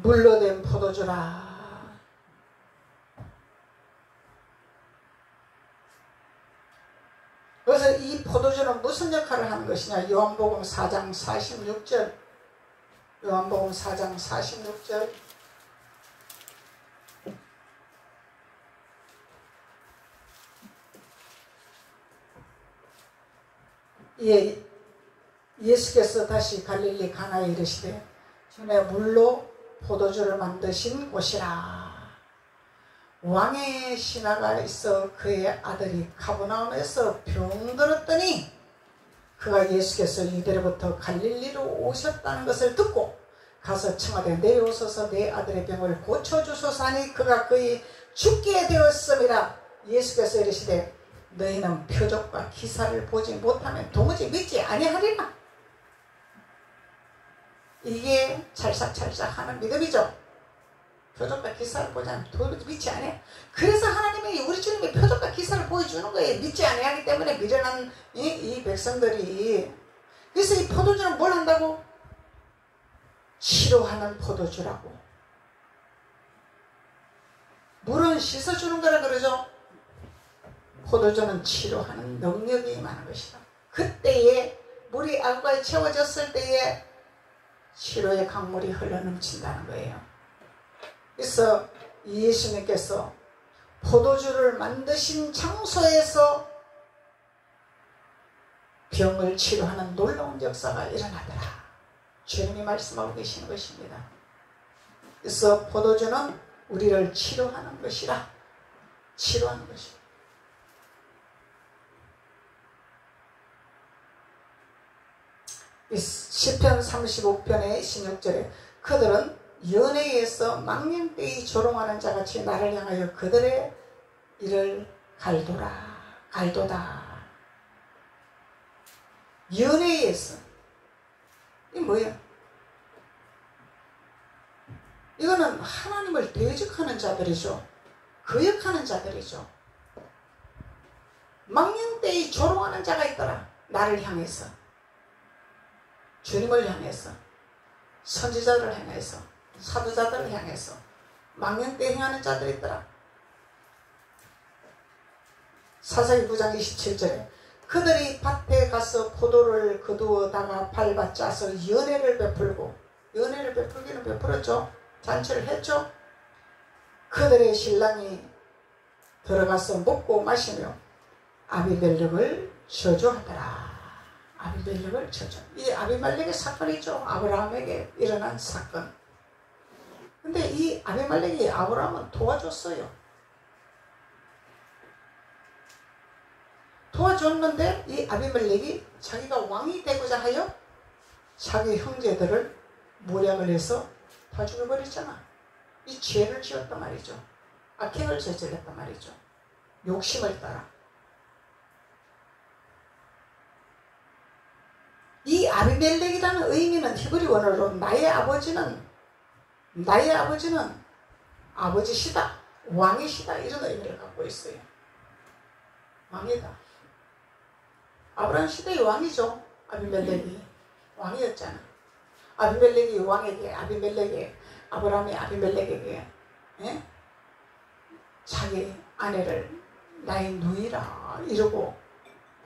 물로 된 포도주라. 그래서 이 포도주는 무슨 역할을 하는 것이냐. 요한복음 4장 46절, 요한복음 4장 46절. 예수께서 다시 갈릴리 가나에 이르시되 주의 물로 포도주를 만드신 곳이라. 왕의 신하가 있어 그의 아들이 가버나움에서 병들었더니 그가 예수께서 유대로부터 갈릴리로 오셨다는 것을 듣고 가서 청하되 내려오소서 내 아들의 병을 고쳐주소서 하니 그가 거의 죽게 되었음이라. 예수께서 이르시되 너희는 표적과 기사를 보지 못하면 도무지 믿지 아니하리라. 이게 찰싹찰싹 하는 믿음이죠. 표적과 기사를 보지 않으면 도무지 믿지 않아요. 그래서 하나님이 우리 주님이 표적과 기사를 보여주는 거예요. 믿지 않아하기 때문에 미련한 이 백성들이. 그래서 이 포도주는 뭘 한다고? 치료하는 포도주라고. 물은 씻어주는 거라 그러죠. 포도주는 치료하는 능력이 많은 것이다. 그때에 물이 알과에 채워졌을 때에 치료의 강물이 흘러넘친다는 거예요. 그래서 예수님께서 포도주를 만드신 장소에서 병을 치료하는 놀라운 역사가 일어나더라. 주님이 말씀하고 계시는 것입니다. 그래서 포도주는 우리를 치료하는 것이라. 치료하는 것이다. 시편 35편의 16절에 그들은 연회에서 망령되이 조롱하는 자같이 나를 향하여 그들의 일을 갈도다. 연회에서 이게 뭐예요? 이거는 하나님을 대적하는 자들이죠. 거역하는 자들이죠. 망령되이 조롱하는 자가 있더라. 나를 향해서, 주님을 향해서, 선지자들을 향해서, 사도자들을 향해서 망령되이 행하는 자들이 있더라. 사사기 9장 27절에 그들이 밭에 가서 포도를 거두어다가 밟아 짜서 연회를 베풀고, 연회를 베풀기는 베풀었죠. 잔치를 했죠. 그들의 신랑이 들어가서 먹고 마시며 아비멜렉을 저주하더라. 아비멜렉을 저주. 이 아비멜렉의 사건이죠. 아브라함에게 일어난 사건. 근데 이 아비멜렉이 아브라함은 도와줬어요. 도와줬는데 이 아비멜렉이 자기가 왕이 되고자 하여 자기 형제들을 모략을 해서 다 죽여버렸잖아. 이 죄를 지었단 말이죠. 악행을 저질렀단 말이죠. 욕심을 따라. 이 아비멜렉이라는 의미는 히브리 원어로 나의 아버지는 아버지시다, 왕이시다, 이런 의미를 갖고 있어요. 왕이다. 아브라함 시대의 왕이죠. 아비멜렉이 왕이었잖아. 아비멜렉이 왕에게, 아브라함이 아비멜렉에게 자기 아내를 나의 누이라 이러고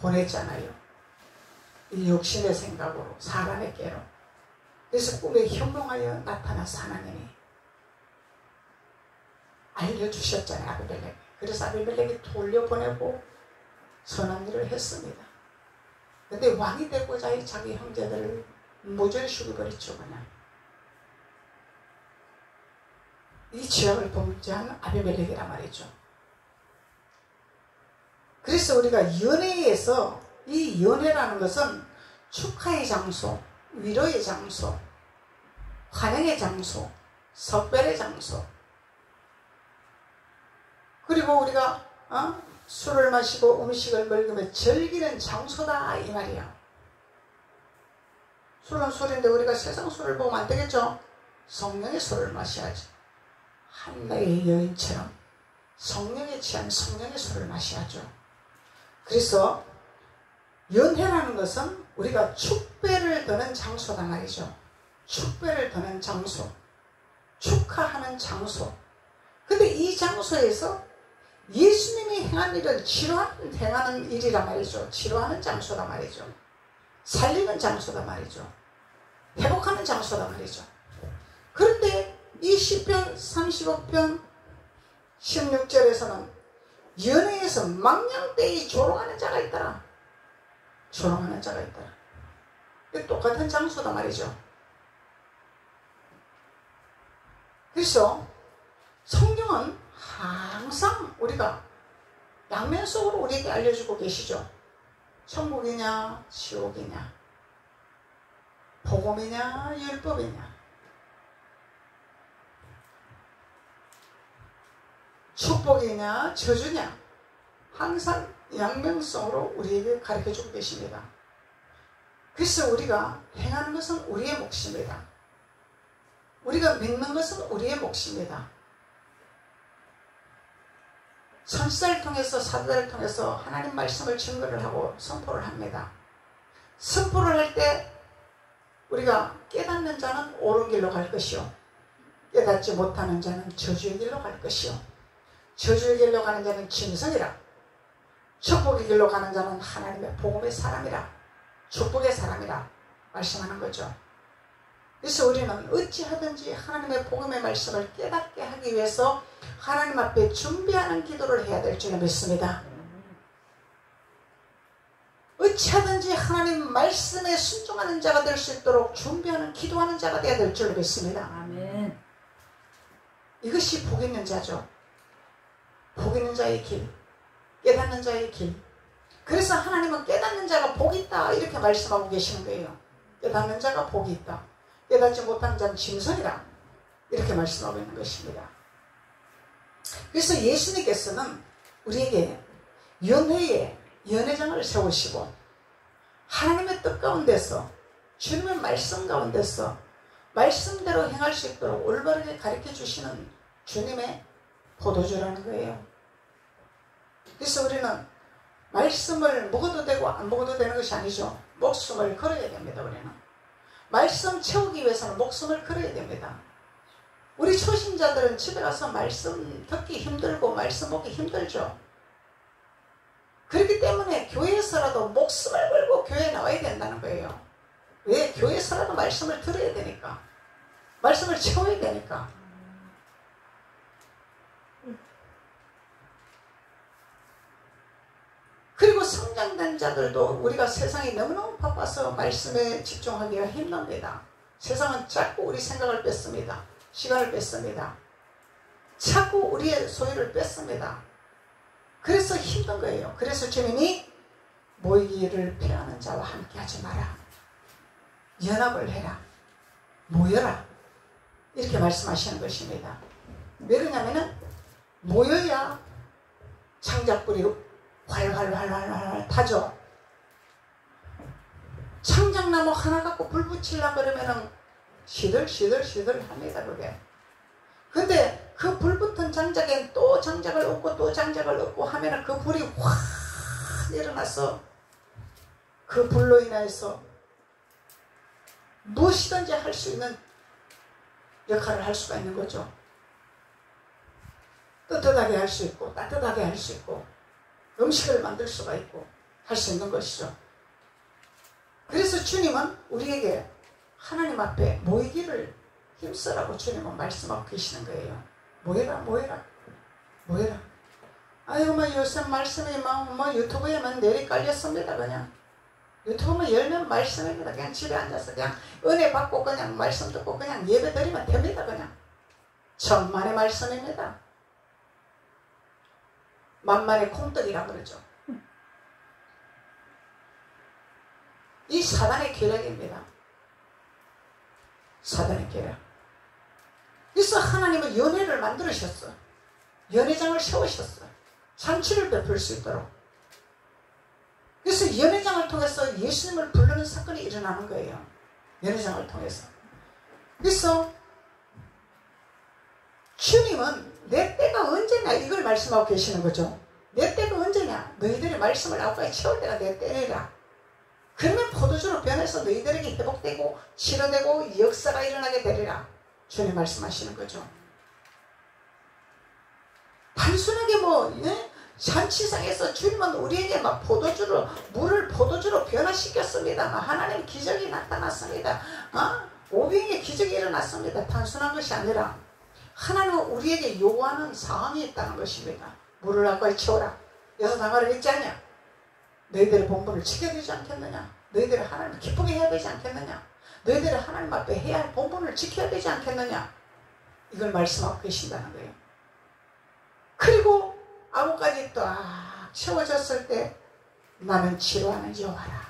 보냈잖아요. 이 욕심의 생각으로, 사람의 깨로. 그래서 꿈에 현몽하여 나타나서 하나님이 알려주셨잖아요. 아비멜렉. 그래서 아비멜렉이 돌려보내고 선한 일을 했습니다. 근데 왕이 되고자 자기 형제들을 모조리 죽여버렸죠. 그냥 이 죄악을 범죄한 아비멜렉이란 말이죠. 그래서 우리가 연회에서, 이 연회라는 것은 축하의 장소, 위로의 장소, 환영의 장소, 석별의 장소, 그리고 우리가 술을 마시고 음식을 먹으며 즐기는 장소다 이 말이야. 술은 술인데 우리가 세상 술을 보면 안 되겠죠. 성령의 술을 마셔야지. 한나의 여인처럼 성령에 취한 성령의 술을 마셔야죠. 그래서 연회라는 것은 우리가 축배를 드는 장소다 말이죠. 축배를 드는 장소. 축하하는 장소. 근데 이 장소에서 예수님이 행한 일은 행하는 일이란 말이죠. 치료하는 장소다 말이죠. 살리는 장소다 말이죠. 회복하는 장소다 말이죠. 그런데 이 시편 35편 16절에서는 연회에서 망령되이 조롱하는 자가 있더라. 조롱하는 자가 있더라. 똑같은 장소다 말이죠. 그래서 성경은 항상 우리가 양면 속으로 우리에게 알려주고 계시죠. 천국이냐 지옥이냐, 복음이냐 율법이냐, 축복이냐 저주냐, 항상 양면성으로 우리에게 가르쳐주고 계십니다. 그래서 우리가 행하는 것은 우리의 몫입니다. 우리가 믿는 것은 우리의 몫입니다. 선지자를 통해서 사도들을 통해서 하나님 말씀을 증거를 하고 선포를 합니다. 선포를 할 때 우리가 깨닫는 자는 옳은 길로 갈 것이요, 깨닫지 못하는 자는 저주의 길로 갈 것이요, 저주의 길로 가는 자는 짐승이라, 축복의 길로 가는 자는 하나님의 복음의 사람이라, 축복의 사람이라 말씀하는 거죠. 그래서 우리는 어찌하든지 하나님의 복음의 말씀을 깨닫게 하기 위해서 하나님 앞에 준비하는 기도를 해야 될 줄 믿습니다. 어찌하든지 하나님 말씀에 순종하는 자가 될 수 있도록 준비하는 기도하는 자가 되어야 될 줄 믿습니다. 아멘. 이것이 복 있는 자죠. 복 있는 자의 길, 깨닫는 자의 길. 그래서 하나님은 깨닫는 자가 복이 있다 이렇게 말씀하고 계시는 거예요. 깨닫는 자가 복이 있다, 깨닫지 못하는 자는 짐승이라 이렇게 말씀하고 있는 것입니다. 그래서 예수님께서는 우리에게 연회에 연회장을 세우시고 하나님의 뜻 가운데서 주님의 말씀 가운데서 말씀대로 행할 수 있도록 올바르게 가르쳐 주시는 주님의 포도주라는 거예요. 그래서 우리는 말씀을 먹어도 되고 안 먹어도 되는 것이 아니죠. 목숨을 걸어야 됩니다. 우리는 말씀 채우기 위해서는 목숨을 걸어야 됩니다. 우리 초신자들은 집에 가서 말씀 듣기 힘들고 말씀 먹기 힘들죠. 그렇기 때문에 교회에서라도 목숨을 걸고 교회에 나와야 된다는 거예요. 왜? 교회에서라도 말씀을 들어야 되니까, 말씀을 채워야 되니까. 그리고 성장된 자들도 우리가 세상이 너무너무 바빠서 말씀에 집중하기가 힘듭니다. 세상은 자꾸 우리 생각을 뺏습니다. 시간을 뺏습니다. 자꾸 우리의 소유를 뺏습니다. 그래서 힘든 거예요. 그래서 주님이 모이기를 피하는 자와 함께 하지 마라, 연합을 해라, 모여라 이렇게 말씀하시는 것입니다. 왜 그러냐면은 모여야 창작불이 활활 타죠. 창작나무 하나 갖고 불 붙이려고 그러면은 시들시들 합니다. 그게. 근데 그 불 붙은 장작엔 또 장작을 얻고 또 장작을 얻고 하면은 그 불이 확 일어나서 그 불로 인해서 무엇이든지 할 수 있는 역할을 할 수가 있는 거죠. 뜨뜻하게 할 수 있고 따뜻하게 할 수 있고 음식을 만들 수가 있고 할 수 있는 것이죠. 그래서 주님은 우리에게 하나님 앞에 모이기를 힘쓰라고 주님은 말씀하고 계시는 거예요. 모여라. 아유, 요새 말씀이 유튜브에만 내리 깔렸습니다. 그냥 유튜브만 열면 말씀입니다. 그냥 집에 앉아서 그냥 은혜 받고 그냥 말씀 듣고 그냥 예배 드리면 됩니다. 그냥 천만의 말씀입니다. 만만의 콩떡이라고 그러죠. 이 사단의 계략입니다. 사단의 계략. 그래서 하나님은 연회를 만들으셨어. 연회장을 세우셨어. 잔치를 베풀 수 있도록. 그래서 연회장을 통해서 예수님을 부르는 사건이 일어나는 거예요. 연회장을 통해서. 그래서 주님은 내 때가 언제냐 이걸 말씀하고 계시는 거죠. 내 때가 언제냐? 너희들이 말씀을 아우까지 채울 때가 내 때라. 그러면 포도주로 변해서 너희들에게 회복되고 치료되고 역사가 일어나게 되리라. 주님 말씀하시는 거죠. 단순하게 잔치상에서 주님은 우리에게 물을 포도주로 변화시켰습니다. 하나님 기적이 나타났습니다. 오병의 기적이 일어났습니다. 단순한 것이 아니라 하나님은 우리에게 요구하는 사항이 있다는 것입니다. 물을 아까에 채워라. 여섯 항아리 있지 않냐? 너희들의 본분을 지켜야 되지 않겠느냐? 너희들이 하나님을 기쁘게 해야 되지 않겠느냐? 너희들이 하나님 앞에 해야 할 본분을 지켜야 되지 않겠느냐? 이걸 말씀하고 계신다는 거예요. 그리고 아구까지 딱 채워졌을 때 나는 치료하는 여호와라.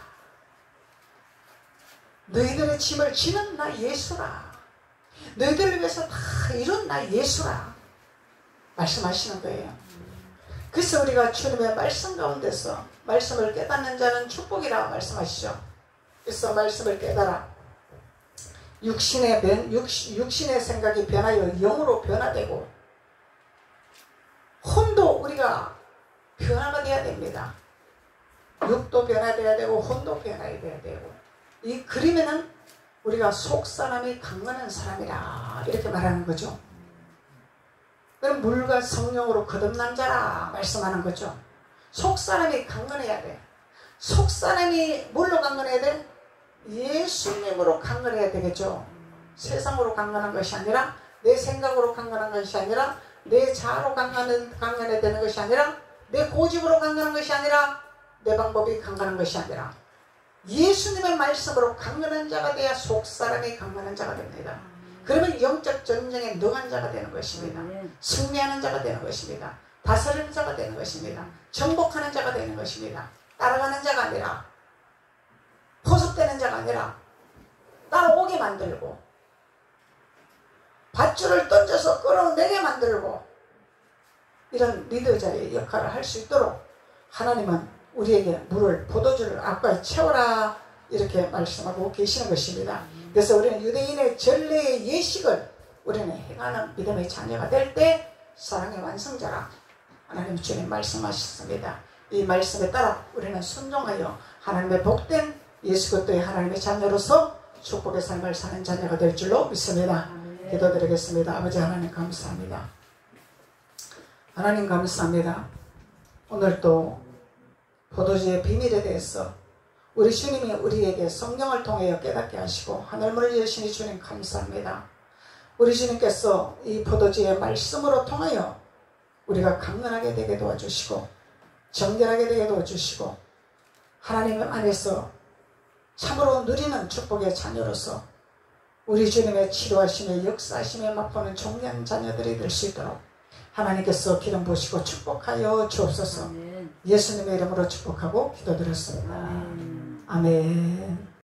너희들의 짐을 지는 나 예수라. 너희들을 위해서 다 이룬 나 예수라. 말씀하시는 거예요. 그래서 우리가 주님의 말씀 가운데서 말씀을 깨닫는 자는 축복이라고 말씀하시죠. 그래서 말씀을 깨달아 육신의 생각이 변하여 영으로 변화되고 혼도 우리가 변화가 돼야 됩니다. 육도 변화돼야 되고 혼도 변화돼야 되고 이 그림에는 우리가 속사람이 강건한 사람이라 이렇게 말하는 거죠. 그럼 물과 성령으로 거듭난 자라 말씀하는 거죠. 속사람이 강건해야 돼. 속사람이 뭘로 강건해야 돼? 예수님으로 강건해야 되겠죠. 세상으로 강건한 것이 아니라 내 생각으로 강건한 것이 아니라 내 자아로 강건해야 되는 것이 아니라 내 고집으로 강건한 것이 아니라 내 방법이 강건한 것이 아니라 예수님의 말씀으로 강건한 자가 돼야 속사람이 강건한 자가 됩니다. 그러면 영적 전쟁에 능한 자가 되는 것입니다. 승리하는 자가 되는 것입니다. 다스리는 자가 되는 것입니다. 정복하는 자가 되는 것입니다. 따라가는 자가 아니라 포섭되는 자가 아니라 따라오게 만들고 밧줄을 던져서 끌어내게 만들고 이런 리더자의 역할을 할 수 있도록 하나님은 우리에게 물을 포도주를 아까에 채워라 이렇게 말씀하고 계시는 것입니다. 그래서 우리는 유대인의 전례의 예식을 우리는 행하는 믿음의 자녀가 될 때 사랑의 완성자라 하나님 주님 말씀하셨습니다. 이 말씀에 따라 우리는 순종하여 하나님의 복된 예수 그리스도의 하나님의 자녀로서 축복의 삶을 사는 자녀가 될 줄로 믿습니다. 기도드리겠습니다. 아버지 하나님 감사합니다. 하나님 감사합니다. 오늘 또 포도주의 비밀에 대해서 우리 주님이 우리에게 성령을 통하여 깨닫게 하시고 하늘문을 여시니 주님 감사합니다. 우리 주님께서 이 포도주의 말씀으로 통하여 우리가 강건하게 되게 도와주시고 정결하게 되게 도와주시고 하나님 안에서 참으로 누리는 축복의 자녀로서 우리 주님의 치료하심에 역사하심에 맛보는 종려한 자녀들이 될 수 있도록 하나님께서 기름 부으시고 축복하여 주옵소서. 예수님의 이름으로 축복하고 기도드렸습니다. 아멘.